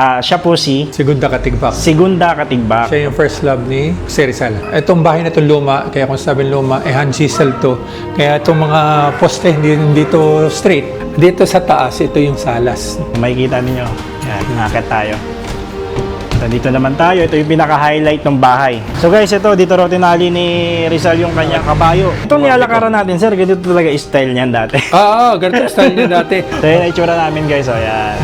Siya po si Segunda Katigbak. Segunda Katigbak. Siya yung first love ni Jose Rizal. Itong bahay na itong luma, kaya kung sabihin luma, hand chisel to. Kaya itong mga poste, hindi to straight. Dito sa taas, ito yung salas. Makikita ninyo. Yan, nakakit tayo. So, dito naman tayo. Ito yung pinaka-highlight ng bahay. So guys, ito, dito raw tinali ni Rizal yung kanyang kabayo. Itong nilalakaran natin, sir, ganito talaga style niyan dati. Ganito style niya dati. So yun ang itsura namin guys. So yan.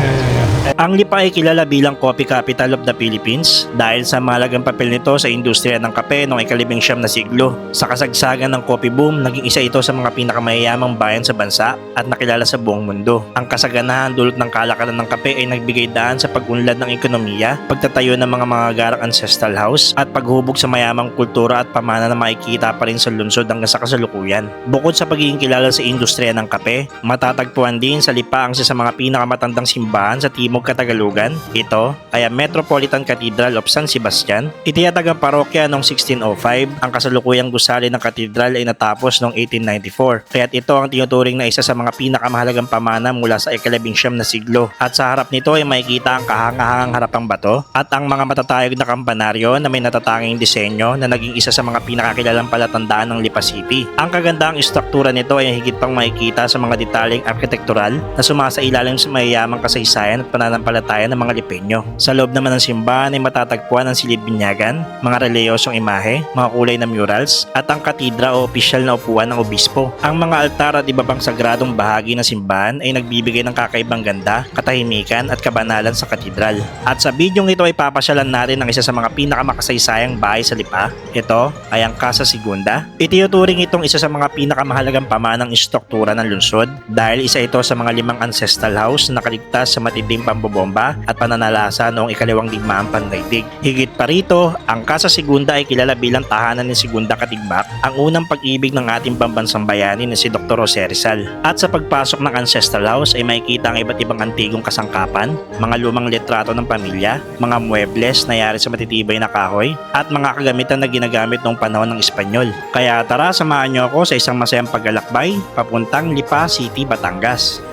Ang Lipa ay kilala bilang Coffee Capital of the Philippines dahil sa mahalagang papel nito sa industriya ng kape noong ika-19 na siglo. Sa kasagsagan ng coffee boom, naging isa ito sa mga pinakamayayamang bayan sa bansa at nakilala sa buong mundo. Ang kasaganahan dulot ng kalakalan ng kape ay nagbigay daan sa pag-unlad ng ekonomiya, pagtatayo ng mga magagarang ancestral house at paghubog sa mayamang kultura at pamana na makikita pa rin sa lungsod hanggang sa kasalukuyan. Bukod sa pagiging kilala sa industriya ng kape, matatagpuan din sa Lipa ang isa sa mga pinakamatandang simbahan sa Timog Katagalugan. Ito ay ang Metropolitan Cathedral of San Sebastian. Itinatag ang parokya noong 1605. Ang kasalukuyang gusali ng katedral ay natapos noong 1894. Kaya't ito ang tinuturing na isa sa mga pinakamahalagang pamana mula sa ika-19 na siglo. At sa harap nito ay makikita ang kahangahangang harapang bato at ang mga matatayog na kampanaryo na may natatanging disenyo na naging isa sa mga pinakakilalang palatandaan ng Lipa City. Ang kagandang istruktura nito ay higit pang makikita sa mga detaleng arkitektural na sumasailalim sa mayayamang kasaysayan at pananampalataya ng mga Lipenyo. Sa loob naman ng simbahan ay matatagpuan ang silid binyagan, mga reliyosong imahe, mga kulay na murals, at ang katedra o opisyal na upuan ng obispo. Ang mga altar at iba pang sagradong bahagi ng simbahan ay nagbibigay ng kakaibang ganda, katahimikan at kabanalan sa katedral. At sa bidyong ito ay papasyalan natin ang isa sa mga pinakamakasaysayang bahay sa Lipa. Ito ay ang Casa Segunda. Itinuturing itong isa sa mga pinakamahalagang pamanang istruktura ng lungsod dahil isa ito sa mga 5 ancestral house na nakaligtas sa matinding pambobomba at pananalasa noong ikalawang digmaang pandaigdig. Higit pa rito, ang Casa Segunda ay kilala bilang tahanan ni Segunda Katigbak, ang unang pag-ibig ng ating pambansang bayani na si Dr. Jose Rizal. At sa pagpasok ng ancestral house ay makikita ang iba't ibang antigong kasangkapan, mga lumang litrato ng pamilya, mga muebles na yari sa matitibay na kahoy, at mga kagamitan na ginagamit noong panahon ng Espanyol. Kaya tara, samahan niyo ako sa isang masayang paglalakbay papuntang Lipa City, Batangas.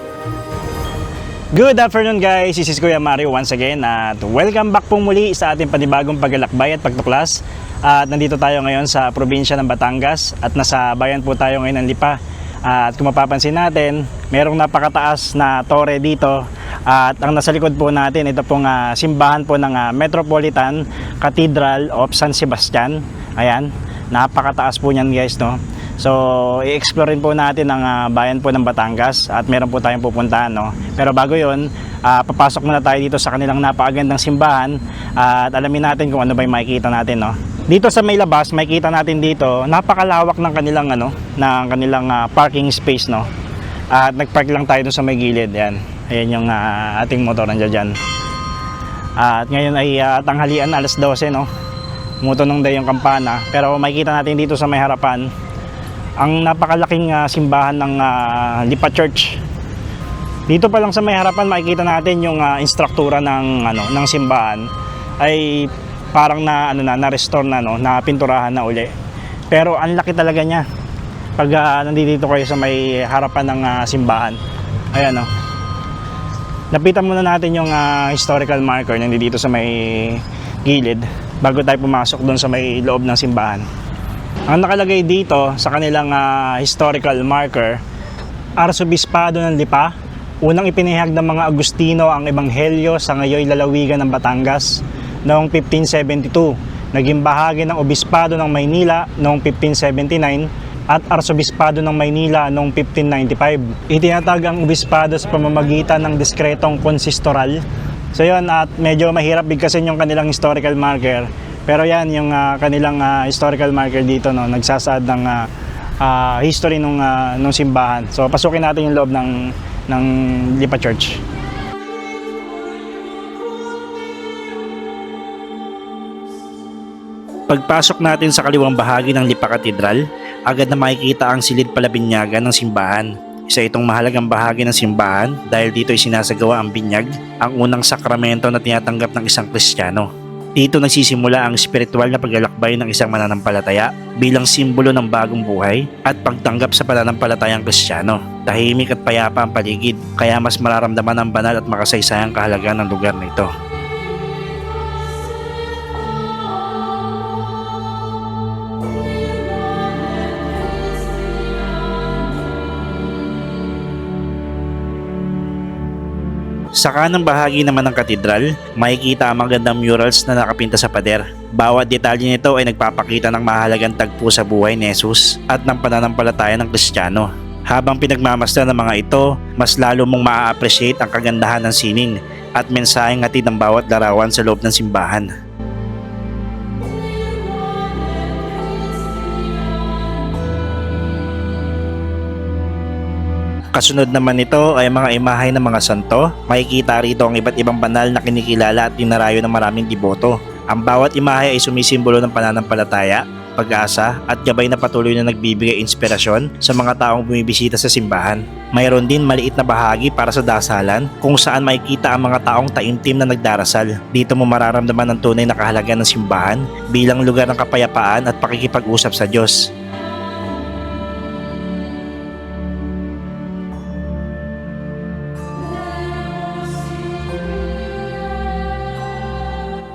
Good afternoon guys, this is Kuya Mario once again at welcome back po muli sa ating panibagong paglalakbay at pagtuklas. At nandito tayo ngayon sa probinsya ng Batangas at nasa bayan po tayo ngayon ng Lipa. At kung mapapansin natin, merong napakataas na tore dito at ang nasa likod po natin, ito pong simbahan po ng Metropolitan Cathedral of San Sebastian. Ayan, napakataas po niyan guys, no? So, i-explore rin po natin ang bayan po ng Batangas at meron po tayong pupuntahan, no? Pero bago yon, papasok muna tayo dito sa kanilang napakagandang simbahan at alamin natin kung ano ba yung makikita natin, no? Dito sa may labas, makikita natin dito, napakalawak ng kanilang parking space, no? At nagpark lang tayo dun sa may gilid, yan. Ayan yung ating motor nandiyan dyan. At ngayon ay tanghalian, alas 12, no? Tumutunog na yung kampana, pero makikita natin dito sa may harapan ang napakalaking simbahan ng Lipa Church. Dito pa lang sa may harapan makikita natin yung instruktura ng simbahan ay parang na-restore na pinturahan na uli. Pero ang laki talaga niya pag nandito kayo sa may harapan ng simbahan. Ayan, no. Lapitan muna natin yung historical marker nandito sa may gilid bago tayo pumasok doon sa may loob ng simbahan. Ang nakalagay dito sa kanilang historical marker, Arsobispado ng Lipa, unang ipinahayag ng mga Agustino ang ebanghelyo sa ngayoy lalawigan ng Batangas noong 1572. Naging bahagi ng Obispado ng Maynila noong 1579 at Arsobispado ng Maynila noong 1595. Itinatag ang Obispado sa pamamagitan ng diskretong konsistoral. So yun, at medyo mahirap bigkasin yung kanilang historical marker. Pero yan yung kanilang historical marker dito, no, nagsasaad ng history nung simbahan. So pasukin natin yung loob ng Lipa Church. Pagpasok natin sa kaliwang bahagi ng Lipa Cathedral, agad na makikita ang silid palabinyagan ng simbahan. Isa itong mahalagang bahagi ng simbahan dahil dito ay sinasagawa ang binyag, ang unang sakramento na tinatanggap ng isang Kristiyano. Dito nagsisimula ang spiritual na paglalakbay ng isang mananampalataya bilang simbolo ng bagong buhay at pagtanggap sa pananampalatayang Kristiyano. Tahimik at payapa ang paligid, kaya mas mararamdaman ang banal at makasaysayang kahalagaan ng lugar na ito. Sa kanang bahagi naman ng katedral, makikita ang magandang murals na nakapinta sa pader. Bawat detalye nito ay nagpapakita ng mahalagang tagpo sa buhay ni Jesus at ng pananampalataya ng Kristiyano. Habang pinagmamasdan ng mga ito, mas lalo mong maa-appreciate ang kagandahan ng sining at mensaheng hatid ng bawat larawan sa loob ng simbahan. Kasunod naman nito ay mga imahe ng mga santo. Makikita rito ang iba't ibang banal na kinikilala at dinarayo ng maraming deboto. Ang bawat imahe ay sumisimbolo ng pananampalataya, pag-asa at gabay na patuloy na nagbibigay inspirasyon sa mga taong bumibisita sa simbahan. Mayroon din maliit na bahagi para sa dasalan kung saan makikita ang mga taong taimtim na nagdarasal. Dito mo mararamdaman ang tunay na kahalagan ng simbahan bilang lugar ng kapayapaan at pakikipag-usap sa Diyos.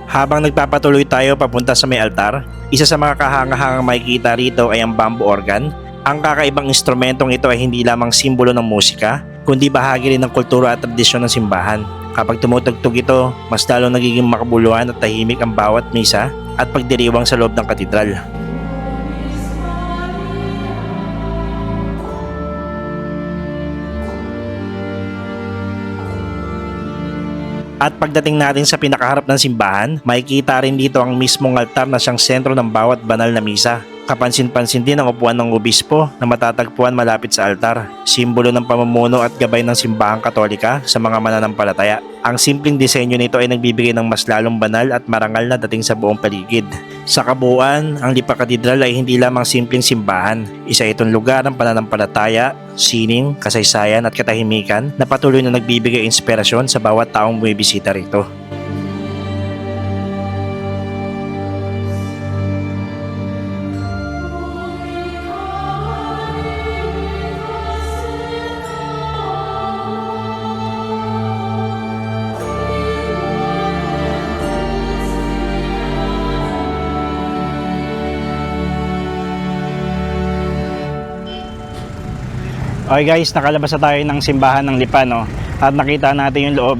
Habang nagpapatuloy tayo papunta sa may altar, isa sa mga kahangahangang makikita rito ay ang bamboo organ. Ang kakaibang instrumentong ito ay hindi lamang simbolo ng musika, kundi bahagi rin ng kultura at tradisyon ng simbahan. Kapag tumutugtog ito, mas lalo nagiging makabuluhan at tahimik ang bawat misa at pagdiriwang sa loob ng katedral. At pagdating natin sa pinakaharap ng simbahan, makikita rin dito ang mismong altar na siyang sentro ng bawat banal na misa. Kapansin-pansin din ang upuan ng obispo na matatagpuan malapit sa altar, simbolo ng pamumuno at gabay ng simbahang katolika sa mga mananampalataya. Ang simpleng disenyo nito ay nagbibigay ng mas lalong banal at marangal na dating sa buong paligid. Sa kabuuan, ang Lipa Cathedral ay hindi lamang simpleng simbahan. Isa itong lugar ng pananampalataya, sining, kasaysayan at katahimikan na patuloy na nagbibigay inspirasyon sa bawat taong bumibisita rito. Okay guys, nakalabas na tayo ng simbahan ng Lipa, no? At nakita natin yung loob.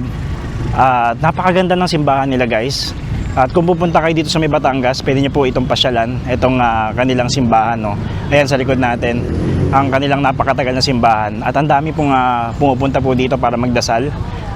Napakaganda ng simbahan nila guys. At kung pupunta kayo dito sa may Batangas, pwede nyo po itong pasyalan, itong kanilang simbahan, no? Ayan sa likod natin, ang kanilang napakatagal na simbahan. At ang dami pong pumupunta po dito para magdasal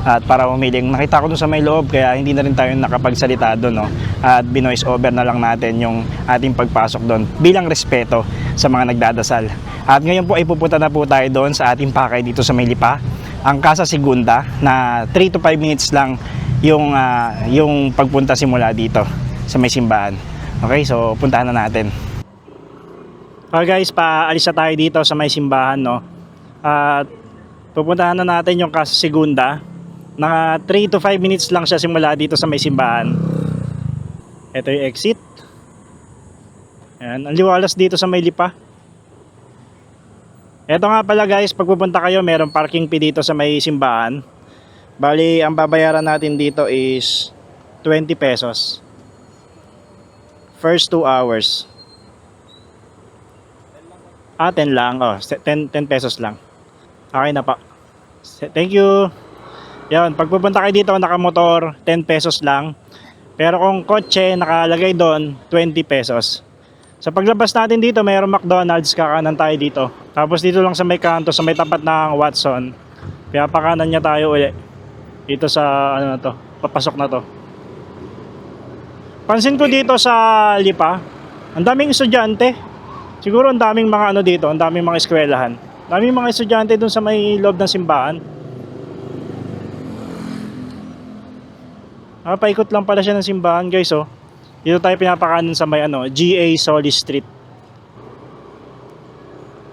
at para umiling. Nakita ko dun sa may loob, kaya hindi na rin tayo nakapagsalita doon, no? At binoise over na lang natin yung ating pagpasok doon bilang respeto sa mga nagdadasal. At ngayon po ay pupunta na po tayo doon sa ating pakay dito sa may Lipa, ang Casa Segunda, na 3 to 5 minutes lang yung pagpunta simula dito sa may simbahan. Okay, so puntahan na natin. Okay guys, paalis na tayo dito sa may simbahan, no? At pupuntahan na natin yung Casa Segunda. Na 3 to 5 minutes lang siya simula dito sa may simbahan. Ito yung exit. Ayan, ang liwalas dito sa may Lipa. Ito nga pala guys, pag pupunta kayo, merong parking fee dito sa may simbahan. Bali, ang babayaran natin dito is 20 pesos. First 2 hours. 10 lang. 10 pesos lang. Okay na pa. Thank you. Yan, pag pupunta kayo dito, nakamotor, 10 pesos lang. Pero kung kotse, nakalagay doon, 20 pesos. Sa paglabas natin dito, mayroong McDonald's, kakanan tayo dito. Tapos dito lang sa may kanto, sa may tapat ng Watson, kaya pakanan niya tayo uli. Dito sa, ano na to, papasok na to. Pansin ko dito sa Lipa, ang daming estudyante. Siguro ang daming mga ano dito, ang daming mga eskwelahan. Daming mga estudyante dun sa may loob ng simbahan. Paikot lang pala siya ng simbahan guys, oh. Dito tayo pinapakanan sa may GA Solis Street.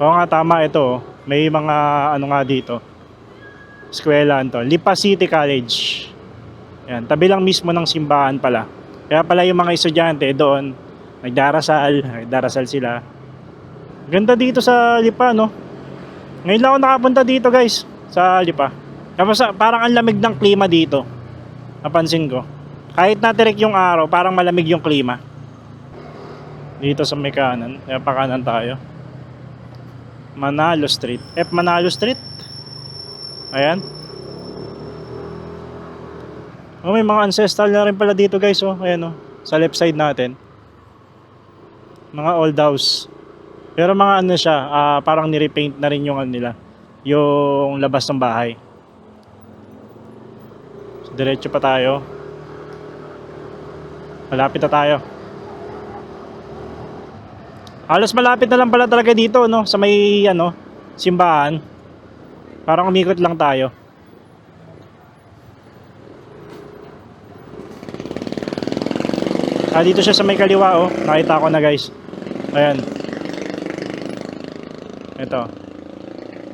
Oo nga, tama ito, oh. May mga nga dito. Eskwelahan to. Lipa City College. Yan, tabi lang mismo ng simbahan pala. Kaya pala yung mga estudyante doon, nagdarasal sila. Ganda dito sa Lipa, no? Ngayon lang ako nakapunta dito guys, sa Lipa. Tapos parang ang lamig ng klima dito. Napansin ko. Kahit natirik yung araw, parang malamig yung klima. Dito sa may kanan. Kaya pakanan tayo. Manalo Street. Manalo Street. Ayan. Oh, may mga ancestral na rin pala dito guys, oh. Ayan, oh. Sa left side natin. Mga old house. Pero mga ano siya, parang nirepaint na rin yung ano nila. Yung labas ng bahay. So, diretso pa tayo. Malapit na tayo. Halos malapit na lang pala talaga dito, no? Sa may, ano, simbahan. Parang umikot lang tayo. Dito siya sa may kaliwa, oh. Nakita ko na, guys. Ayan. Ito.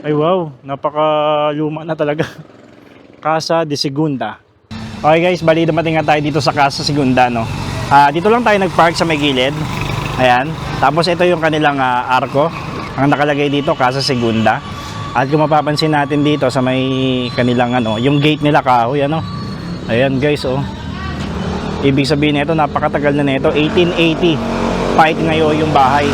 Ay, wow. Napakaluma na talaga. Casa de Segunda. Okay, guys. Bali, dumating nga tayo dito sa Casa Segunda, no? Dito lang tayo nagpark sa may gilid. Ayan. Tapos, ito yung kanilang arko. Ang nakalagay dito, Casa Segunda. At kung mapapansin natin dito sa may kanilang, ano, yung gate nila kahoy, ano? Ayan, guys, oh. Ibig sabihin nito, napakatagal na nito, 1880. Fight ngayon yung bahay.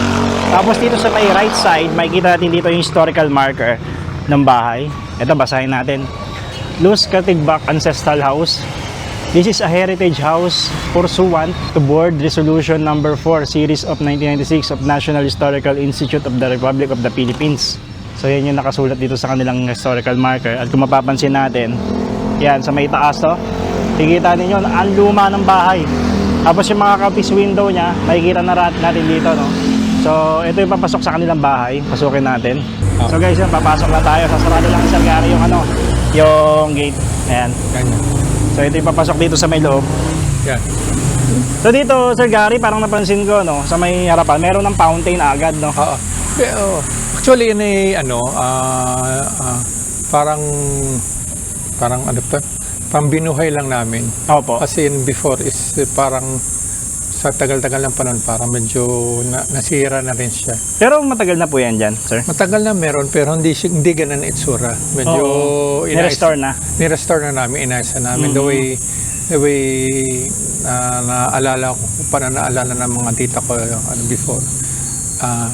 Tapos dito sa may right side, makikita natin dito yung historical marker ng bahay. Ito, basahin natin. Luz Katigbak Ancestral House. This is a heritage house pursuant to Board Resolution Number 4, Series of 1996 of National Historical Institute of the Republic of the Philippines. So yan yung nakasulat dito sa kanilang historical marker. At kung mapapansin natin, yan, sa may taas to, kikita ninyo, ang luma ng bahay. Tapos yung mga kapis window niya, makikita na natin dito, no? So, ito yung papasok sa kanilang bahay. Pasukin natin. So guys, yan, papasok na tayo. Sasarado lang Sir Gary yung ano, yung gate. Ayan. Ganyan. So, ito yung papasok dito sa may loob. Yan. So, dito, Sir Gary, parang napansin ko, no, sa may harapan, meron ng fountain agad, no? Oo. Pero, actually, yun ay, ano, parang ano to? Pambinuhay lang namin. Opo. Kasi before is parang sa tagal-tagal ng panahon parang medyo nasira na rin siya. Pero matagal na po yan dyan, Sir? Matagal na meron pero hindi ganun itsura. Medyo Ni-restore na? Ni-restore na namin, inayos na namin. The way naalala ko, parang naalala ng mga tita ko ano, before.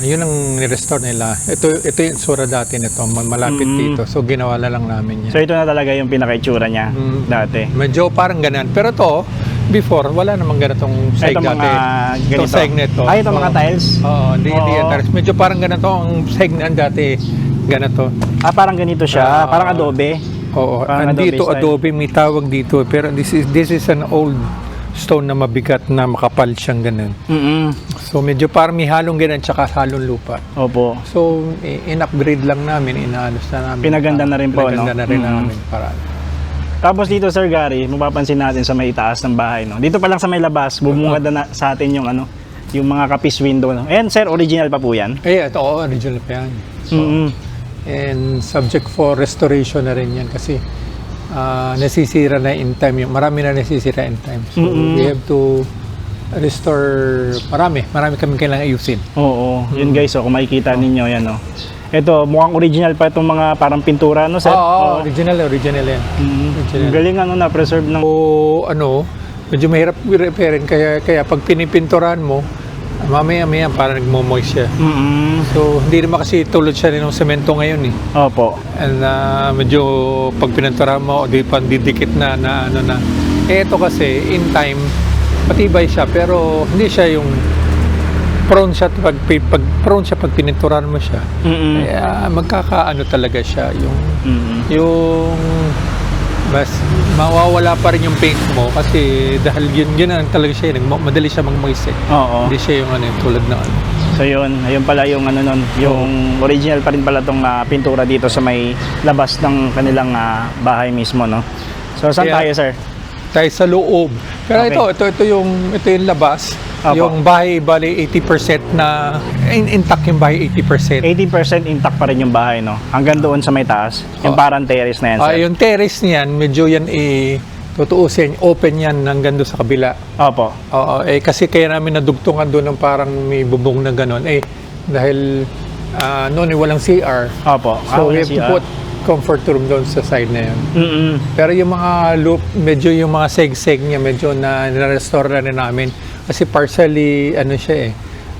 Yun ang ni-restore nila. Ito yung itsura dati nito, malapit dito. So ginawa na lang namin yan. So ito na talaga yung pinaka-itsura niya dati. Medyo parang ganun. Pero to, before, wala namang ganitong seg Ito dati. mga ganito. Ito seg nito. Ito mga tiles? Oo, hindi yan tiles. Medyo parang ganito ang seg na dati. Ganito. Parang ganito siya. Parang adobe. Oo, Parang andito style. adobe, may tawag dito. Pero this is an old stone na mabigat na makapal siyang ganun. So medyo parang may halong ganun tsaka halong lupa. Opo. So in-upgrade lang namin, inaalos na namin. Pinaganda na rin po, Pinaganda no? na rin namin para. Tapos dito, Sir Gary, mapapansin natin sa may itaas ng bahay, no? Dito pa lang sa may labas, bumungad na sa atin yung ano, yung mga kapis window, no? And Sir, original pa po yan? Ito, original pa yan. So, and subject for restoration na rin yan kasi nasisira na in time. Marami na nasisira in time. So, we have to restore marami kami kailangan ayusin. Oo, yun guys, kung makikita ninyo yan, no? Ito, mukhang original pa itong mga parang pintura, no, Sir? Oo, original yan. Original. Ang galing, ano, na-preserve ng... O medyo mahirap i-repairin kaya pag pinipinturahan mo, mamaya parang nagmo-moist siya. So, hindi naman kasi tulad siya ng semento ngayon eh. Opo. And medyo pag pininturahan mo, didikit na ano na. Ito kasi, in time, matibay siya, pero hindi siya yung prone siya pag pininturahan mo siya. Kaya magkakaano talaga siya yung mas mawawala pa rin yung paint mo kasi dahil yun ang talaga siya, madali siya mag-moist eh. Oo. Hindi siya yung tulad na ano. So yun, ayun pala yung ano nun, yung original pa rin pala tong pintura dito sa may labas ng kanilang bahay mismo, no? So saan tayo, Sir? Tayo sa loob. Pero Okay. ito yung labas. Opo. Yung bahay bali 80% na intact yung bahay 80%. 80% intact pa rin yung bahay, no? Hanggang doon sa may taas, yung parang terrace na yan, Sir. Yung terrace niyan, medyo yan tutuusin, open yan hanggang doon sa kabila. Opo. Oo, kasi kaya namin nadugtungan doon ng parang may bubong na gano'n. Dahil noon walang CR. Opo. So we have to put comfort room doon sa side na yan. Pero yung mga loop, medyo yung mga seg-seg niya, medyo na restore na rin namin. Kasi partially, siya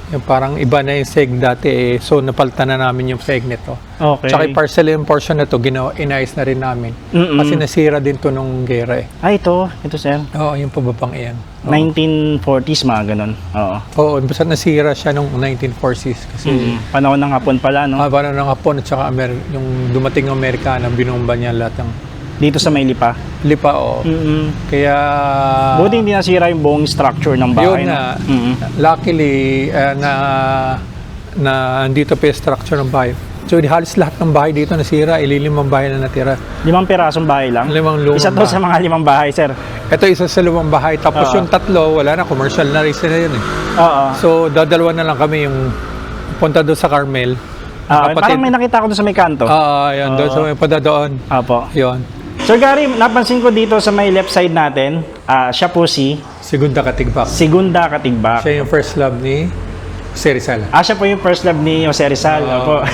Yung parang iba na yung seg dati eh. So napalitan na namin yung seg nito. Okay. Tsaka yung porcelain portion na to, inayos na rin namin. Kasi nasira din to nung gera eh. Ito sir. Oo, yung pababang iyan. 1940s mga ganun. Oo. Oo, basta nasira siya nung 1940s kasi Panahon ng hapon pala, no? parang ng Hapon at saka yung dumating ng Amerikana, binomba niya lahat ng Dito sa may lipa. lipa o. Kaya Buti hindi nasira yung buong structure ng bahay. yun no? na, luckily na andito pa yung structure ng bahay. So halos lahat ng bahay dito nasira, ililimang bahay na natira. 5 pirasong bahay lang. 5 lumang Isa to bahay. sa mga 5 bahay, sir. Ito isa sa lumang bahay, tapos yung tatlo, wala na, commercial na rin sila yun eh. Oo. So dadalawa na lang kami yung punta doon sa Carmel. Parang may nakita ko doon sa may kanto. Yan, doon sa may pada doon. Opo. Yun. Sir Gary, napansin ko dito sa may left side natin, siya po si Segunda Katigbak. Segunda Katigbak. Siya yung first love ni Jose Rizal. Siya po yung first love ni Jose Rizal. Opo.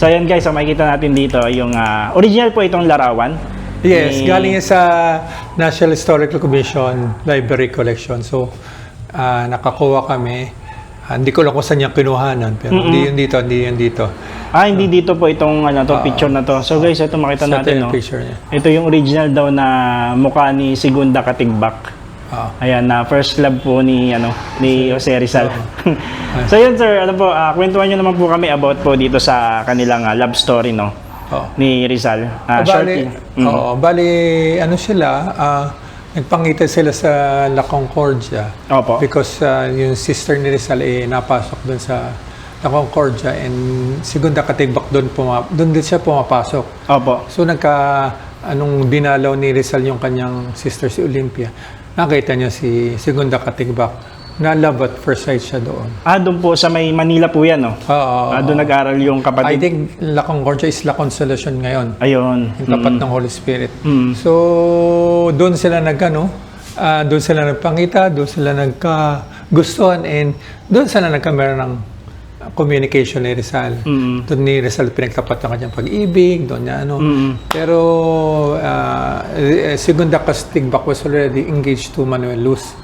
So ayan guys, so makikita natin dito yung original po itong larawan. Yes, galing yan sa National Historical Commission Library Collection. So, nakakuha kami. Hindi ko lang kung saan niya kinuhanan, pero hindi yun dito. Hindi dito po itong picture na to. So guys, ito makita natin, no. Picture niya. Ito yung original daw na mukha ni Segunda Katigbak. Ayan, na first love po ni Jose Rizal. So yun sir, kwentuhan niyo naman po kami about po dito sa kanilang love story, no. Ni Rizal. Shortly. Bali, nagpangitan sila sa La Concordia. Opo. Because yung sister ni Rizal napasok doon sa La Concordia and Segunda Katigbak doon din siya pumapasok. Opo. So anong dinalaw ni Rizal yung kanyang sister si Olympia, nakita niya si Segunda Katigbak. Na-love at first sight siya doon. Doon po sa may Manila po yan, no? Doon nag-aral yung I kapatid. think La Concordia is La Consolacion ngayon. Ayun. Yung tapat ng Holy Spirit. So, doon sila doon sila nagpangita, doon sila nagkagustuhan, and doon sila nagkameron ng communication ni Rizal. Doon ni Rizal pinagtapat ng kanyang pag-ibig, doon niya Pero, Segunda Katigbak was already engaged to Manuel Luz.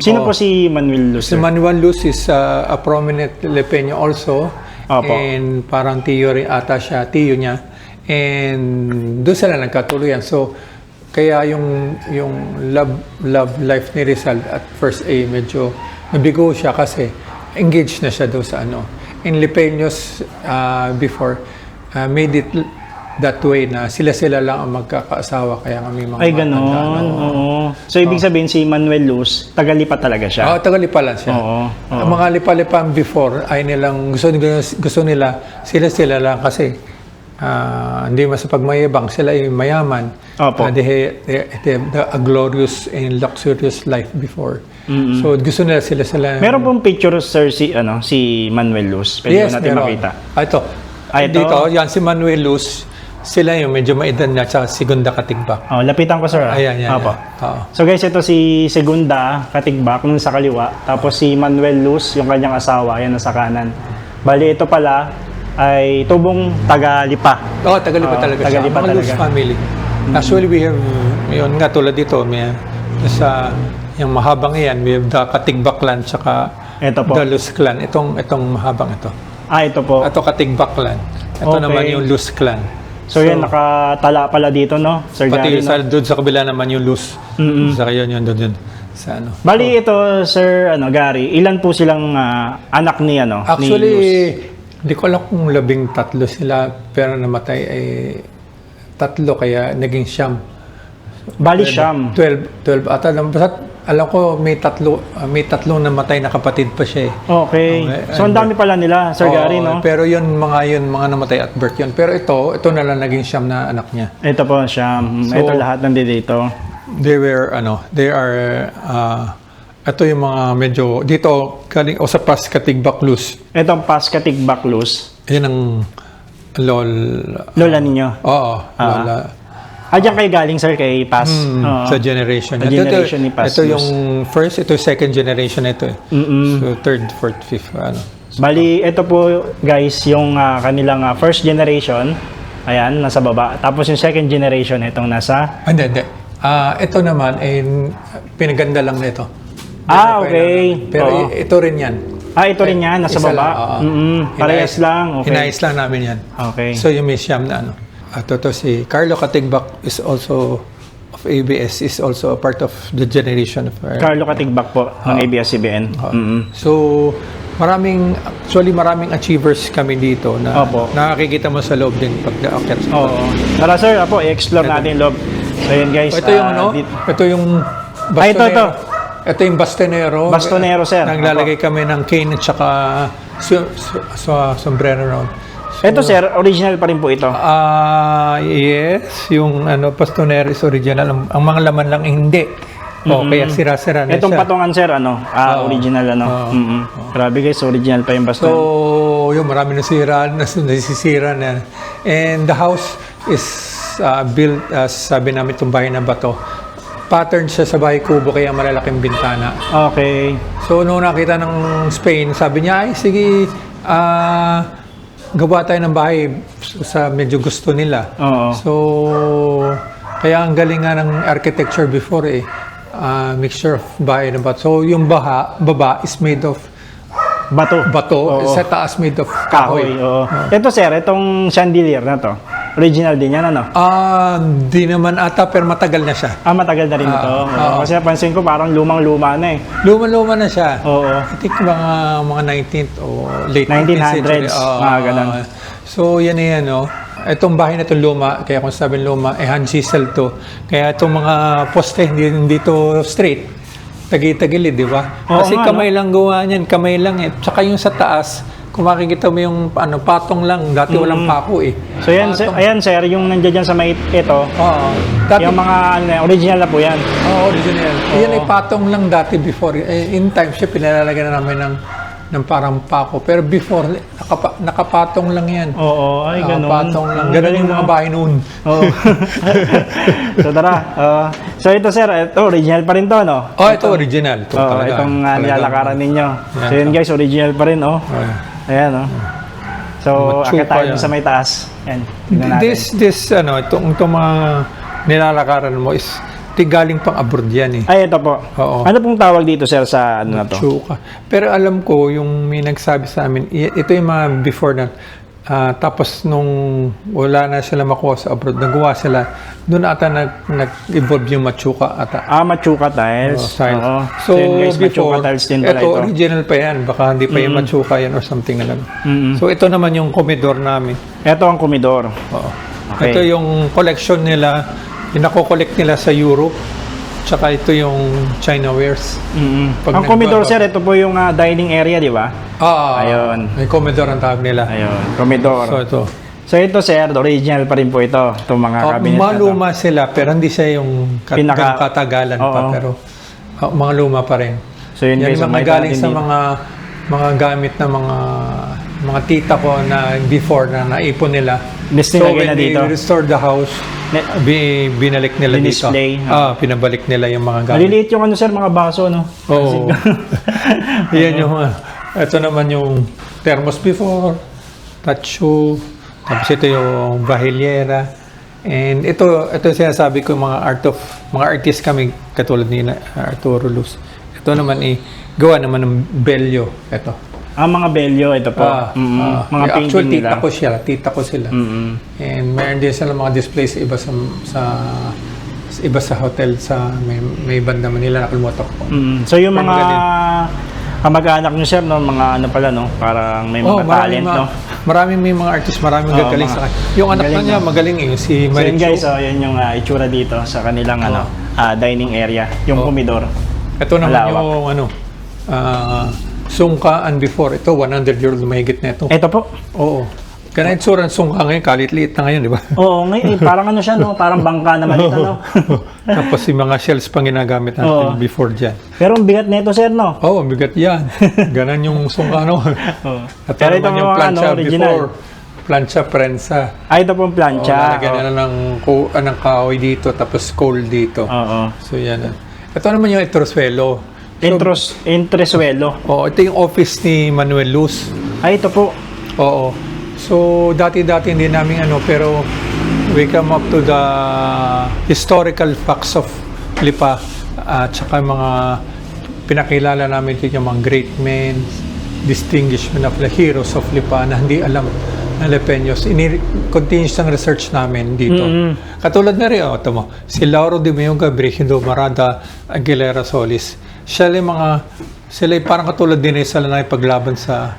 Sino po si Manuel Luz? Si Manuel Luz is a prominent Lepeño also. Opo. And parang tiyo rin ata siya, tiyo niya. And doon sila nagkatuluyan. So, kaya yung love life ni Rizal at first medyo nabigo siya kasi engaged na siya doon sa In Lepeños before, made it that way na sila lang ang magkakaasawa, kaya kami mga ganon. Oo. So, ibig sabihin si Manuel Luz, taga-Lipa talaga siya? Taga-Lipa lang siya. Ang mga Lipa-Lipan before, ay nilang gusto nila, sila lang kasi hindi masapagmayabang, sila ay mayaman. Opo. They have a glorious and luxurious life before. So, gusto nila sila. Meron pong picture, sir, si Manuel Luz. Pwede natin makita. Ito. Dito, yan si Manuel Luz. Sila yung medyo maedad na, tsaka Segunda Katigbak. Lapitan ko, sir. Ayan. Opo. So guys, ito si Segunda Katigbak, nung sa kaliwa. Tapos si Manuel Luz, yung kanyang asawa, yan nasa kanan. Bali, ito pala ay tubong taga-Lipa. Taga-Lipa talaga siya. Taga-Lipa Mga Luz talaga. family. Actually, we have, yun nga tulad dito, sa yung mahabang yan, we have the Katigbak clan, tsaka Ito po. the Luz clan. Itong mahabang ito. Ito po. Ito Katigbak clan. Ito naman yung Luz clan. So yan, nakatala pala dito, no? Sir Gary, Pati doon sa kabila naman yung Luz. Sa yun, doon. Sa Bali ito, Sir Gary, ilan po silang anak ni Actually, ni Luz? hindi ko alam kung 13 sila, pero namatay ay 3, kaya naging 9. Bali siyam. 12 ata. Alam ko may 3 namatay na kapatid pa siya eh. Okay. So ang dami pala nila, Sir Gary, no? Pero mga namatay at birth yun. Pero ito na lang naging 9 na anak niya. Ito po siyam. So, ito lahat nandito. Ito yung mga medyo, dito, sa Katigbak Luz. Ito ang Katigbak Luz. Yan ang Lola ninyo? Oo, lola. Diyan kayo galing, sir, kay Pas? Sa generation. Sa generation ni Pas. Ito yung first, ito yung second generation na ito. So, third, fourth, fifth, Bali, ito po, guys, yung kanilang first generation. Ayan, nasa baba. Tapos yung second generation, itong nasa... Hindi. Ito naman, pinaganda lang nito. Okay. Pero ito rin yan. Ito rin yan, nasa Isa baba. lang, oo. Parehas lang. Okay. Hinayos lang namin yan. Okay. So yung museum na ano. At ito si Carlo Katigbak is also of ABS, is also a part of the generation of Carlo Katigbak po ng ABS-CBN. So maraming achievers kami dito na Opo. nakikita mo sa loob din pag aakyat sa Oo. Tara sir, i-explore natin yung loob. So yun guys. ito yung ito yung bastonero. ito. Ito yung bastonero. Bastonero, sir. Naglalagay kami ng cane at saka sombrero ron. Ito sir, original pa rin po ito. Yes, yung bastonero is original. Ang mga laman lang hindi. Kaya sira-sira na Itong siya. patungan sir, original Grabe guys, original pa yung baston. So, yun, marami nasisira na. And the house is built, sabi namin itong bahay na bato. Pattern siya sa bahay kubo, kaya malalaking bintana. Okay. So, noong nakita ng Spain, sabi niya, ay, sige, gawa tayo ng bahay sa medyo gusto nila. Oo. So, kaya ang galing nga ng architecture before mixture of bahay na bato. So, yung baba is made of bato. Oo. Sa taas made of Kahoy. Oo. Ito sir, itong chandelier na to. Original din yan, ano? Di naman ata, pero matagal na siya. Matagal na rin ito. Oo. Kasi napansin ko parang lumang-luma na eh. Luma-luma na siya. Oo. I think mga 19th o late 1900s, mga ganun. So, yan na yan, no? Itong bahay na itong luma, kaya kung sabihin luma, hand chisel to. Kaya itong mga poste, hindi to straight. Tagi-tagilid, di ba? Oo Kasi nga, kamay lang gawa niyan, kamay lang eh. Tsaka yung sa taas, kung makikita mo yung patong lang, dati walang pako eh. So yan, ayan sir, yung nandiyan dyan sa may ito, Oo. Dati, yung mga original na po yan. original. Yan ay patong lang dati before. In time, siya pinalalagyan na namin ng parang pako. Pero before, nakapatong lang yan. Oo, ay ganun. Nakapatong lang. Ganun yung mga bahay noon. Oo. So tara. So ito sir, ito original pa rin to, no? Ito original. Ito talaga. Itong nilalakaran ninyo. So yun guys, original pa rin, oh. Ayan, oh. So, Mature akit pa tayo yan. sa may taas. Ayan, tignan natin. Itong mga nilalakaran mo is galing pang abroad yan eh. Ay, ito po. Oo. Ano pong tawag dito, sir, sa ano na to? Chuka. Pero alam ko, yung may nagsabi sa amin, ito yung mga before na, tapos nung wala na sila makuha sa abroad, nagawa sila, doon ata nag-evolve yung machuka ata. Machuka tiles. Tiles. Oo. So, yun guys, machuka before, tiles din pala ito, ito. original pa yan. Baka hindi pa yung machuka yan or something na lang. So, ito naman yung komedor namin. Ito ang komedor. Oo. Okay. Ito yung collection nila, pinako-collect nila sa Europe. Tsaka ito yung China wares. Pag Ang komedor, sir, ito po yung dining area, di ba? Ayun. May komedor ang tawag nila. Ayun, komedor. So, ito. So ito, sir, original pa rin po ito. Itong mga cabinet na to. Maluma sila, pero hindi siya yung katagalan pa. Oo. Pero mga luma pa rin. So yun Yan guys, yung mga galing sa mga gamit na mga tita ko na before na naipon nila. So Nilagay na when dito. they restored the house, binalik nila dito. Display. Pinabalik nila yung mga gamit. Maliliit yung ano, sir, mga baso, no? Oo. Yan yung ito naman yung thermos before, tacho, tapos ito yung bahilyera. And ito sinasabi ko mga artist kami katulad ni Arturo Luz. Ito naman gawa naman ng belyo. Ito. Mga belyo, ito po. Mga painting actually, nila. tita ko sila. And mayroon din sila mga displays sa iba sa hotel sa may banda Manila, nakalimutan ko. So yung mga kamag-anak nyo, sir, no? Mga ano pala, no? Parang may mga talent, no? Maraming may mga artist, maraming gagaling sa kanya. Yung anak na niya, magaling si So Marichu. yun guys, yun yung itsura dito sa kanilang dining area, yung komedor. Ito naman Malawak. yung sungka and before. Ito, 100-year-old mahigit na ito. Ito po. Oo. Ganun itsura ng sungka ngayon, kalit-liit na ngayon, di ba? Oo, ngayon, parang ano siya, no? Parang bangka naman ito, no? Tapos yung mga shells pang ginagamit natin before dyan. Pero ang bigat nito, sir, no? Oo, bigat yan. Ganon yung sungka, no? At Pero ito naman yung mga plancha original. before. Plancha prensa. Ito pong plancha. Lalagyan nila ng kahoy dito, tapos coal dito. Oo. So yan. Ito naman yung Etroswelo. Entresuelo. Oo, ito yung office ni Manuel Luz. Ito po. Oo. So, dati-dati hindi namin pero we come up to the historical facts of Lipa at saka mga pinakilala namin dito yung mga great men, distinguishment of the heroes of Lipa na hindi alam ng Lipeños. Continuous ang research namin dito. Katulad na rin, ito mo, si Lauro de Mayunga, Brigido Marada, Aguilera Solis. Sila parang katulad din sila na ipaglaban sa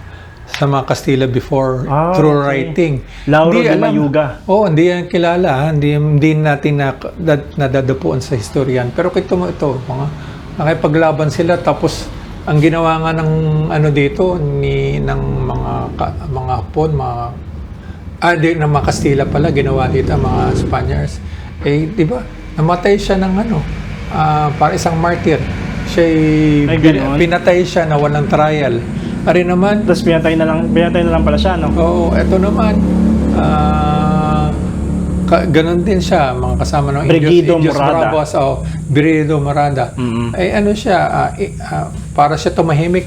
mga Kastila before through writing. Lauro de Mayuga. Hindi yan kilala. Hindi natin nadadapuan sa historian. Pero ito mga nakipaglaban sila tapos ang ginawa nga ng dito ng mga Hapon, ng mga Kastila pala ginawa dito ang mga Spaniards. Di ba? Namatay siya ng para isang martyr. Siya pinatay siya na walang trial. Ari naman. Tapos pinatay na lang pala siya, no? Oo, eto naman. Ganon din siya, mga kasama ng Brigido Indios Morada. Bravos, Brigido Morada. Siya, para siya tumahimik,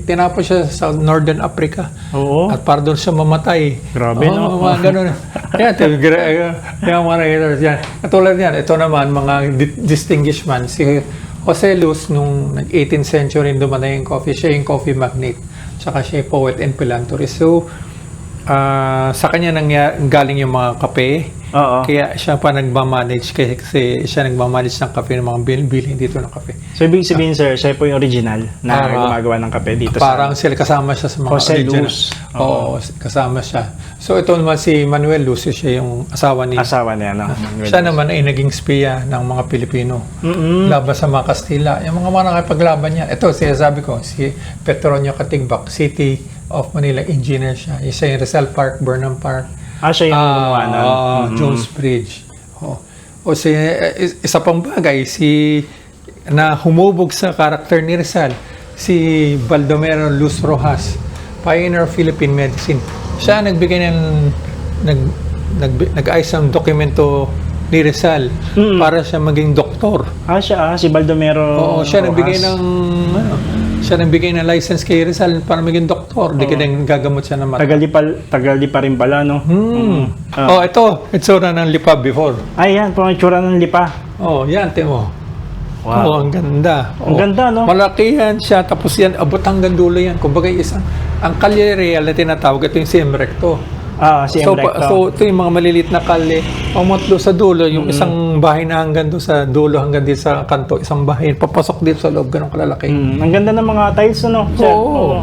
tinapos siya sa Northern Africa. Oo. At para doon siya mamatay. Grabe, no? Mga ganon. Yan, mga haters yan. Katulad yan, ito naman, mga distinguished man, si Jose Luz, nung 18th century dumating yung coffee, siya yung coffee magnate. Tsaka siya yung poet and philanthropist. So, sa kanya galing yung mga kape. Oo. Kaya siya pa nagmamanage kasi siya nagmamanage ng kape ng mga bilhin dito ng kape. So, ibig sabihin, sir, siya po yung original na gumagawa ng kape dito parang sila kasama siya sa mga Jose original. Luz. Oo, kasama siya. So, ito naman si Manuel Luz, siya yung asawa niya, no? Siya naman ay naging spiya ng mga Pilipino. Laban sa mga Kastila. Yung mga nakipaglaban niya. Ito, sinasabi ko, si Petronio Katigbak, City of Manila engineer siya. Isa yung Rizal Park, Burnham Park. Siya yung gumawa nun. Jones Bridge. Isa pang bagay, na humubog sa karakter ni Rizal, si Baldomero Luz Rojas, pioneer of Philippine medicine. Siya nagbigay nag-ayos ng dokumento ni Rizal para siya maging doktor. Si Baldomero. Siya nagbigay ng license kay Rizal para maging doktor. Di ka din gagamot siya ng mata. Tagal di pa rin pala, no? Ito na ng Lipa before. Yan, pang itsura ng Lipa. Yan, timo. Wow. Ang ganda. Ang ganda, no? Malaki yan siya. Tapos yan, abot hanggang dulo yan. Kumbaga, ang kalye real na tinatawag, ito yung CM Recto. So, ito yung mga maliliit na kalye. Pamatlo sa dulo, yung isang bahay na hanggang doon sa dulo, hanggang dito sa kanto, isang bahay. Papasok dito sa loob, ganun kalalaki. Ang ganda ng mga tiles, no? Oo.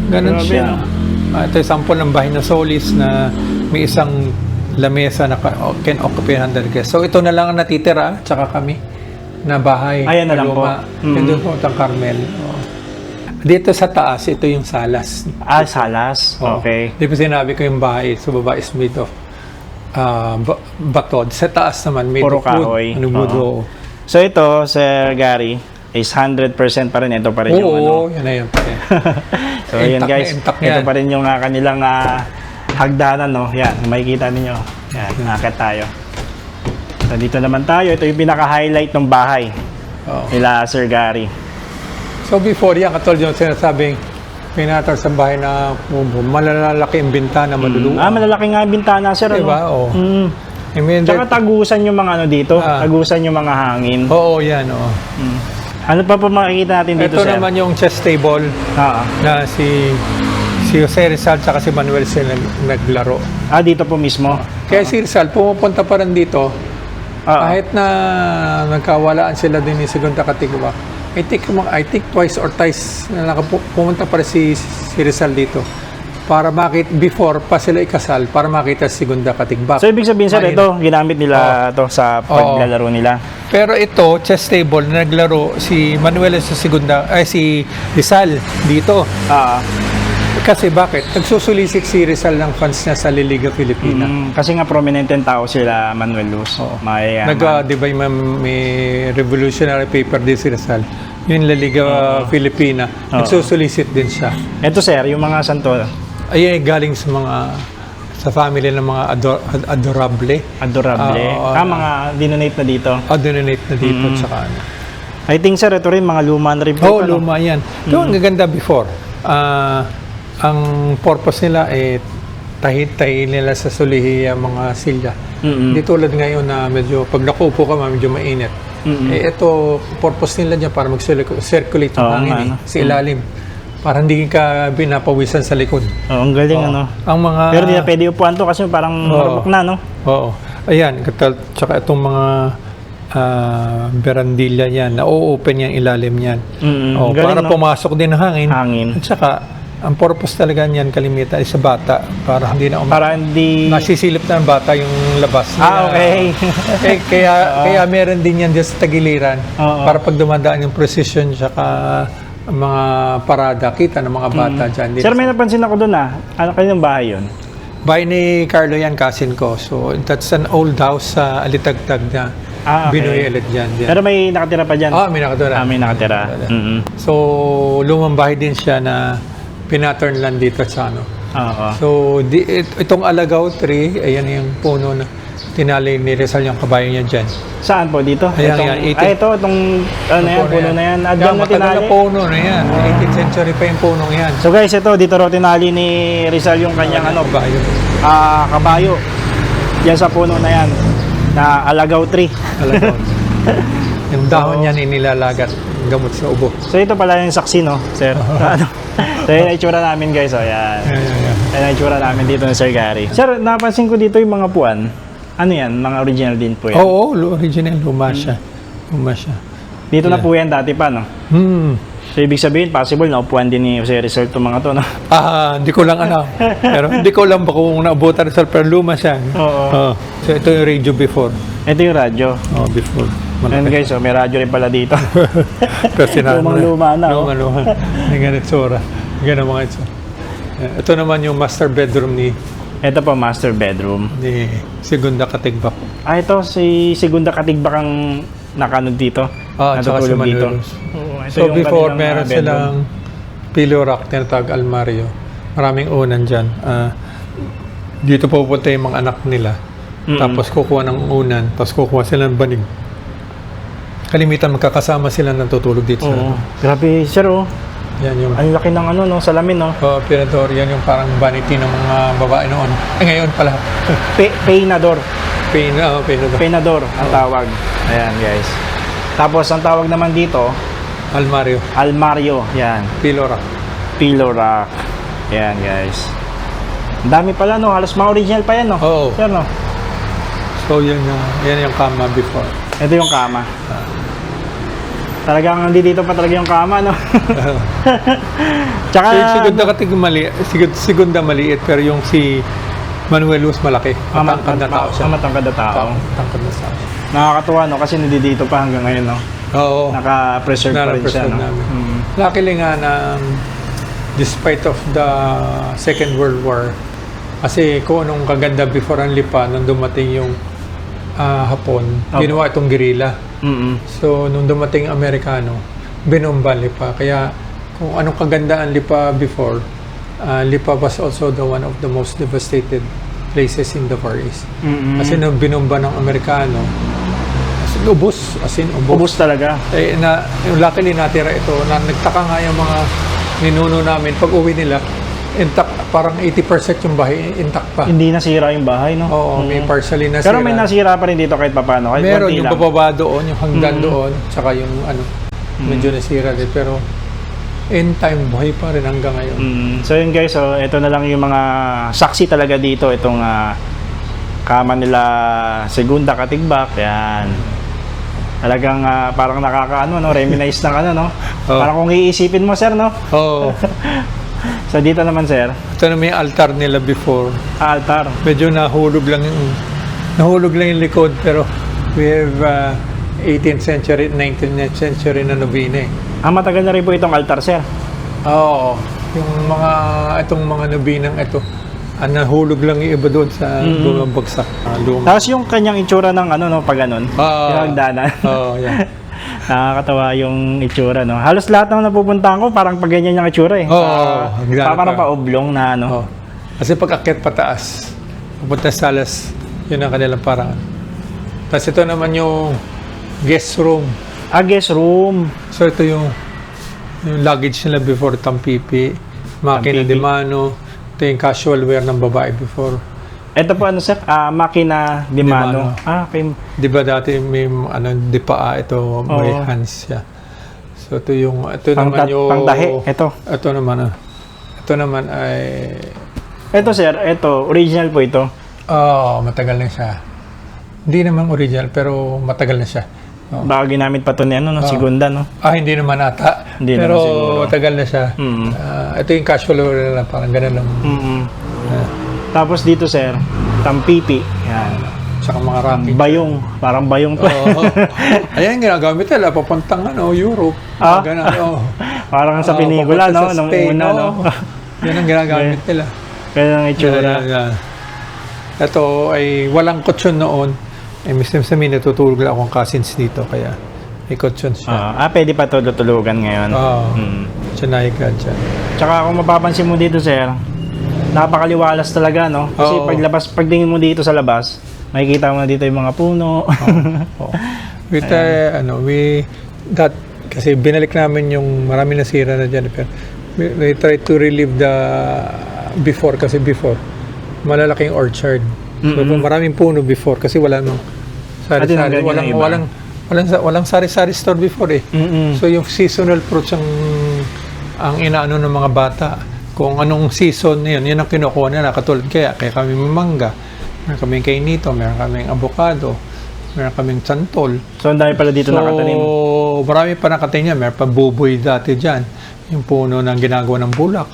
Ganun Grabe, siya. Ito yung sample ng bahay na Solis na may isang lamesa na can occupy 100 guests. So, ito na lang ang natitira, tsaka kami na bahay. Ayan na lang po. Doon po ang Carmel. Dito sa taas, ito yung salas. Salas. Okay. Di ba sinabi ko yung bahay sa baba is made of batod. Sa taas naman, made Puro of wood. kahoy. Wood. So ito, Sir Gary, is 100% pa rin. Ito pa rin yung ano. Yan na yun. So yun guys, intact ito yan. pa rin yung kanilang hagdanan, no? Yan, makikita ninyo. Yan, nakakit tayo. So dito naman tayo, ito yung pinaka-highlight ng bahay nila Sir Gary. So before yan, katulad yung sinasabing pinatar sa bahay na malalaki ang bintana, maluluwa. Malalaki nga ang bintana, sir. Diba? Ano? I mean, Tsaka tagusan yung mga dito. Tagusan yung mga hangin. yan. Ano pa po makikita natin dito, Ito sir? naman yung chess table na si Jose Rizal at si Manuel sila naglaro. Dito po mismo. Kaya si Rizal, pumupunta pa rin dito. Kahit na nagkawalaan sila din ni Segunda Katigbak. I think twice or thrice na pumunta pa rin si Rizal dito. Para before pa sila ikasal, para makita si Segunda Katigbak. So, ibig sabihin, sir, ito, ginamit nila to sa paglalaro nila. Pero ito, chess table na naglaro si Manuel sa si Rizal dito. Kasi bakit? Nagsusulisit si Rizal ng fans niya sa Liga Filipina. Kasi nga prominenteng tao sila Manuel Luz. Di ba may revolutionary paper din si Rizal? Yung La Liga Filipina. Nagsusulisit din siya. Ito, sir, yung mga santo. Ay, galing sa family ng mga adorable. Mga dinonate na dito. Donate na dito. Tsaka ano. I think, sir, ito rin mga luma na rin. Luma yan. Ito ang gaganda before. Ang purpose nila tahi nila sa sulihi mga silya. Hindi tulad ngayon na medyo pag nakupo ka medyo mainit. Ito purpose nila dyan para mag-circulate yung hangin sa ilalim. para hindi ka binapawisan sa likod. Oh, ang galing Oo. ano. Ang mga... Pero di na pwede upuan to kasi parang marupok na, no? Oo. Ayan, tsaka itong mga berandilya yan, na-open yan, ilalim yan. Ang galing, Para no? pumasok din ang hangin. Hangin. At saka, ang purpose talaga niyan kalimitan ay sa bata, para hindi na Para hindi... nasisilip na ng bata yung labas. okay. Kaya meron din yan dyan sa tagiliran, Oo. para pag dumadaan yung precision, tsaka mga parada, kita ng mga bata dyan. Sir, may napansin ako doon Ano kanyang bahay yun? Bahay ni Carlo yan, cousin ko. So, that's an old house sa Alitagtag na Okay. Binoy ulit dyan. Pero may nakatira pa dyan? May nakatira. May nakatira. So, lumang bahay din siya na pinaturn lang dito sa ano. Oo. So, itong Alagaw tree, ayan yung puno na tinali ni Rizal yung kabayo niya dyan. Saan po? Dito? Ayan, Itong, yan, 18. itong ano na yan, puno na yan. Diyan na matagal tinali. na puno na yan. 18th century pa yung punong yan. So guys, ito, dito raw tinali ni Rizal yung kanyang Kabayo. kabayo. Yan sa puno na yan, na Alagaw tree. Alagaw. Yung dahon niyan inilalagat gamot sa ubo. So ito pala yung saksi, no, sir? Ano? So yun ang itsura namin, guys. O, yan. Yan. Yan ang itsura namin dito ni Sir Gary. Sir, napansin ko dito yung mga puan. Ano yan? Mga original din po yan? Oo, original. Luma siya. Dito na po yan dati pa, no? So ibig sabihin, possible na upuan din ni Jose Rizal itong mga to, no? Hindi ko lang alam. Pero hindi ko lang ba kung naabutan Rizal, pero luma siya. Oo. So ito yung radio before. Ito yung radyo. Before. And guys, may radyo rin pala dito. Pero Lumang-luma na, oh. Luma. Yung ganit sura. Ganun mga ito. Ito naman yung master bedroom ni Ito po, master bedroom. Segunda Katigbak. Ito, si Segunda Katigbak ang nakanod dito. Tsaka si Manuelos. Ito So yung before, kanilang, meron bedroom. silang pillow rack, tinatawag almario. Maraming unan dyan. Dito pupunta yung mga anak nila. Tapos kukuha ng unan, tapos kukuha sila ng banig. Kalimitan magkakasama sila natutulog dito. Oo. Grabe, sir, oh. Yan yung Ang laki ng ano, no, salamin, no? pinador, yan yung parang vanity ng mga babae noon. Ngayon pala. Peinador. Pinador. Peinador ang tawag. Ayan, guys. Tapos, ang tawag naman dito, Almario. almario. Yan. Pillow rack. Pillow rack. Ayan, guys. Ang dami pala, no? Halos ma-original pa yan, no? Oo. Sir, no? So yan yung kama before. Ito yung kama. Talagang hindi dito pa talaga yung kama, no? Tsaka, Segunda Katig maliit, Segunda maliit, pero yung si Manuelos malaki. Matangkad na tao siya. Matangkad na tao. Matangkad na tao. Nakakatuwa, no? Kasi nandito pa hanggang ngayon, no? Oo. Naka-preserve pa rin siya, no? Namin. Luckily nga na despite of the Second World War, kasi kung anong kaganda before ang Lipa, nung dumating yung Hapon, ginawa itong guerrilla. So, nung dumating ang Amerikano, binomba Lipa. Kaya, kung anong kaganda ang Lipa before, Lipa was also the one of the most devastated places in the Far East. Kasi nung binomba ng Amerikano, ubos. Ubus talaga. Yung luckily natira ito, nagtaka nga yung mga ninuno namin, pag uwi nila, intact, parang 80% yung bahay, intact pa. Hindi nasira yung bahay, no? Oo, may partially nasira. Pero may nasira pa rin dito kahit papano. Kahit Meron konti yung lang. bababa doon, yung hanggan doon, tsaka yung medyo nasira din. Pero in time, buhay pa rin hanggang ngayon. So yun guys, so ito na lang yung mga saksi talaga dito. Itong kama nila Segunda Katigbak. Yan. Talagang parang nakakaano, no? Reminisce ng ano, no? Oh. Parang kung iisipin mo, sir, no? Oo. So dito naman, sir, Ito naman yung altar nila before. altar. Medyo nahulog lang yung likod, pero we have 18th century, 19th century na nobina eh. Matagal na rin po itong altar, sir. Oo. Itong mga nobinang ito, nahulog lang yung iba doon sa bumabagsak. Luma. Tapos yung kanyang itsura ng ano, no, pag ganun. Yung hagdanan. Oo, yan. Nakakatawa yung itsura, no? Halos lahat ng napupuntahan ko, parang pag ganyan yung itsura, eh. Oo, Parang pa-oblong na, ano. Oo. Kasi pag akyat pataas, pupunta sa salas, yun ang kanilang paraan. Tapos ito naman yung guest room. Guest room. So ito yung luggage nila before tampipi, makina Tampipi. de mano, ito yung casual wear ng babae before. Ito po ano, sir? Makina di mano. mano. Okay. Di ba dati may di paa ito, may Oo. hands siya. So ito naman yung Pangtahi. Ito. Ito naman ay Ito sir, ito. Original po ito. matagal na siya. Hindi naman original pero matagal na siya. Baka ginamit pa ito ni ano, no? Segunda, no? Hindi naman ata. Hindi pero naman siguro. matagal na siya. Mm. Ito yung casual lang, parang ganun lang. Mm-mm. Tapos dito sir, tampipi. Yan. Saka mga rocking. Bayong. Parang bayong to. Ayan, ginagamit nila. Papuntang Europe. Ganun, Parang sa pelikula, no? papunta sa Nung Spain, una, no? Yan ang ginagamit nila. Kaya ang itsura. Yan. Ito ay walang kutsyon noon. Minsan natutulog lang akong cousins dito. Kaya may kutsyon siya. Pwede pa tulugan ngayon. Siya nahiga dyan. Tsaka kung mapapansin mo dito, sir, napakaliwalas talaga, no? Kasi pagtingin mo dito sa labas, makikita mo na dito yung mga puno. Kasi binalik namin yung marami nasira na dyan. Pero we try to relieve the before malalaking orchard. So, maraming puno before kasi wala nung sari-sari. Walang sari-sari store before eh. So yung seasonal fruits ang inaano ng mga bata. Kung anong season yun ang kinukuha nila. Katulad kaya kami may mangga, meron kaming kainito, meron kaming avocado, meron kaming santol. So ang dami pala dito nakatanim. So marami pa nakatanim. Meron pa buboy dati dyan. Yung puno ng ginagawa ng bulak.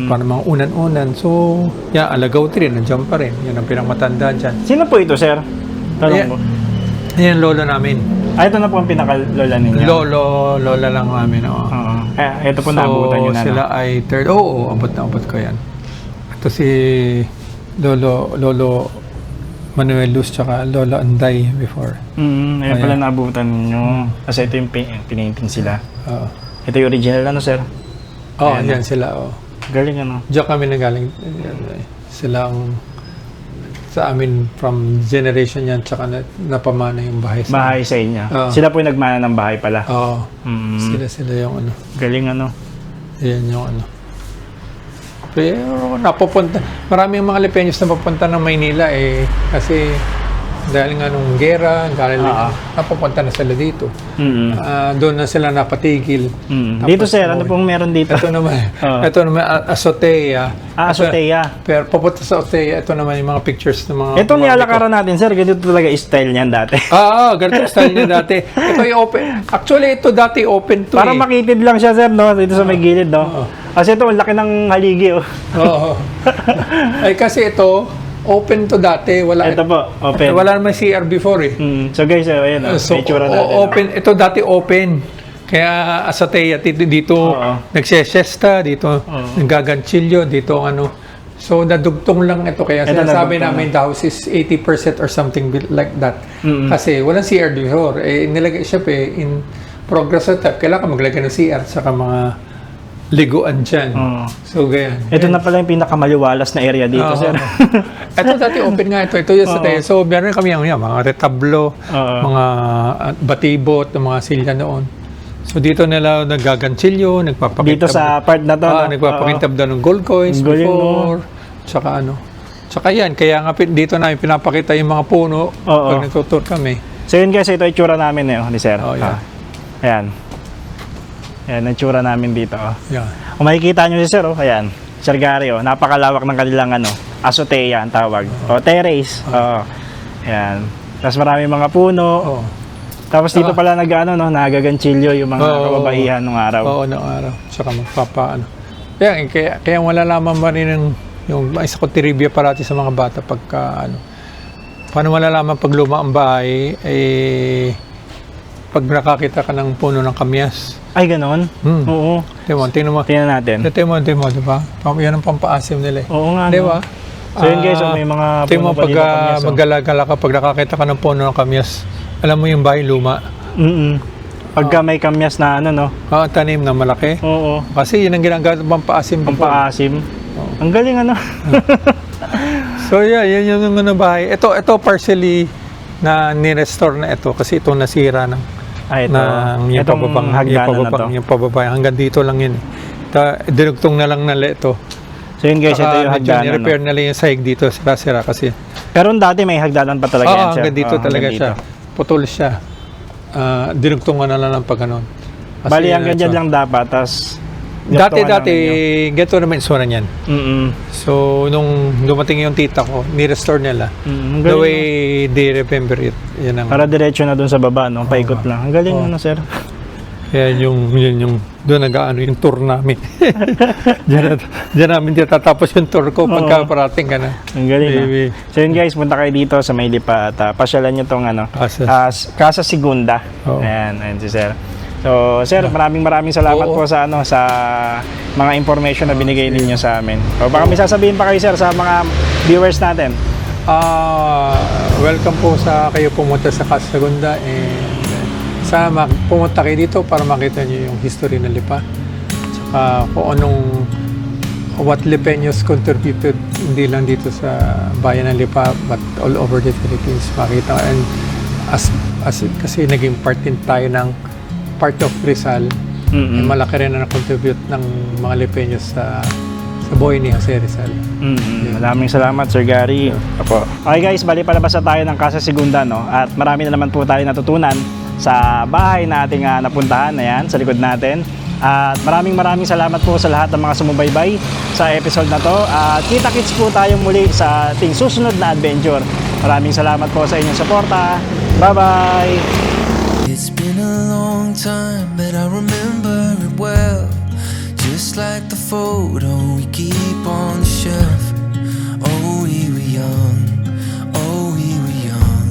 Para mga unan-unan. So, alagaw tree, nandiyan pa rin. Yan ang pinakamatanda dyan. Sino po ito, sir? Tanong ko. Yan lolo namin. Ito na po ang pinakalola ninyo. Lola lang namin, Ito po naabutan nyo na. Sila ay third. Abot ko yan. Ito si Lolo Manuel Luz tsaka Lola Anday before. Ayan pala naabutan nyo. Kasi ito yung pinainting sila. Ito yung original sir? Yan sila, Galing Diyan kami nagaling. Sila ang sa amin from generation yan tsaka napamana yung bahay sa bahay sa inyo. Sila po yung nagmana ng bahay pala. Sila yung Galing yan yung pero napupunta maraming mga Lipeños na papunta ng Maynila kasi dahil nga nung gera, napupunta na sila dito. Doon na sila napatigil. Dito sir, ano pong meron dito? Ito naman azotea. Azotea. Pero papunta sa azotea, ito naman yung mga pictures ng mga... Itong nilalakaran natin sir, ganito talaga style niyan dati. Ganito style niya dati. Ito yung open. Actually, ito dati open to Parang makitid lang siya sir, no? Dito sa may gilid, no? Kasi ito, laki ng haligi, kasi ito, open to dati. Ito po, open. Wala naman CR before So guys, ayan, may itsura natin. Open. Ito dati open. Kaya azotea dito nagsesiesta, dito nagaganchilyo, dito So nadugtong lang ito. Kaya sinasabi namin the house is 80% or something like that. Kasi walang CR before. Nilagay siya in progress of time. Kailangan maglagay ng CR saka mga liguan dyan. So, ganyan. Ito na pala yung pinakamaliwalas na area dito, sir. Ito dati open nga ito. Ito yung sa tayo. So, meron kami mga retablo, mga batibot, mga silya noon. So, dito nila nagaganchilyo, nagpapakintab. Dito sa part na to. Nagpapakintab daw ng gold coins before. Tsaka Tsaka yan. Kaya nga dito namin pinapakita yung mga puno pag nagtutur kami. So, yun guys, ito yung tsura namin ni sir. Ayan. Ayan, ang tsura namin dito. Kung makikita nyo si sir, ayan, Sir Gary, napakalawak ng kanilang azotea ang tawag. Terrace. Ayan. Tapos marami mga puno. Tapos dito pala nagaganchilyo yung mga kababaihan nung araw. Nung araw. Tsaka magpapaano. Kaya malalaman ba rin yung isa ko trivia parati sa mga bata pagka paano malalaman pag luma ang bahay pag nakakita ka ng puno ng kamyas. Ay, ganon? Oo. Tingnan mo. Tingnan natin. Tingnan mo, di ba? Yan ang pampaasim nila. Oo nga. Di ba? So yun guys, may mga puno pa dito kamyas. Maggala-gala ka pag nakakita ka ng puno ng kamyas, alam mo yung bahay luma. Pagka may kamyas na tanim na malaki. Oo. Kasi yun ang ginagamit pampaasim. Pampaasim. Ang galing So yan yung bahay. Ito partially na ni-restore na ito kasi itong nasira ng yung pababang hanggang dito lang yun. Dinugtong na lang ito. So yun guys, ito yung hagdanan. Ni-repair na lang yung sahig dito, sira kasi. Pero dati may hagdanan pa talaga yan, sir. Hanggang dito talaga siya. Putol siya. Dinugtong na lang pag Kasi Bali, hanggang ito. dyan lang dapat, tas... Dati, ganito naman itsura niyan. Mm-mm. So, nung dumating yung tita ko, ni-restore nila. Ang The galing, way they remember it. Yan ang, Para diretso na dun sa baba, no? Paikot lang. Ang galing, Oo. ano, sir? yan yung doon nag-ano yung tour namin. Diyan namin tatapos yung tour ko pagka Oo. parating ka na. Ang galing, no? Baby. So yun guys, punta kayo dito sa May Lipa at pasyalan nyo tong ano, Asa. Casa Segunda. Oo. Ayan si sir. So sir, maraming salamat Oo. po sa ano sa mga information na binigay ninyo sa amin. O baka may sasabihin pa kayo sir sa mga viewers natin. Welcome po sa kayo pumunta sa Casa Segunda and sana pumunta kayo dito para makita niyo yung history ng Lipa. Tsaka kung what Lipeños contributed hindi lang dito sa bayan ng Lipa but all over the Philippines makita and as kasi naging part din tayo ng part of Rizal. Mm-mm. Malaki rin na contribute ng mga Lipeños sa buhay ni Jose Rizal. Maraming salamat Sir Gary. Opo. Okay guys, bali palabas na tayo ng Casa Segunda, no? At marami na naman po tayo natutunan sa bahay na ating napuntahan. Ayan, sa likod natin. At maraming salamat po sa lahat ng mga sumubaybay sa episode na to. At kita-kits po tayong muli sa ating susunod na adventure. Maraming salamat po sa inyong suporta. Bye-bye! It's been a long time, but I remember it well. Just like the photo we keep on the shelf. Oh, we were young. Oh, we were young.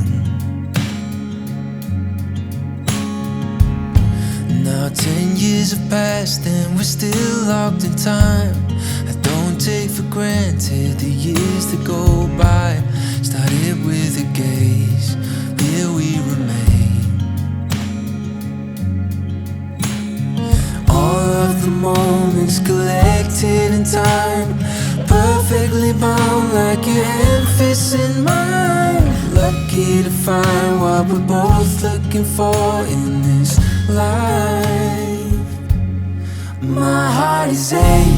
Now 10 years have passed and we're still locked in time. I don't take for granted the years that go by. Started with a gaze, here we remain. All of the moments collected in time, perfectly bound like your hand fits in mine. Lucky to find what we're both looking for in this life. My heart is aching.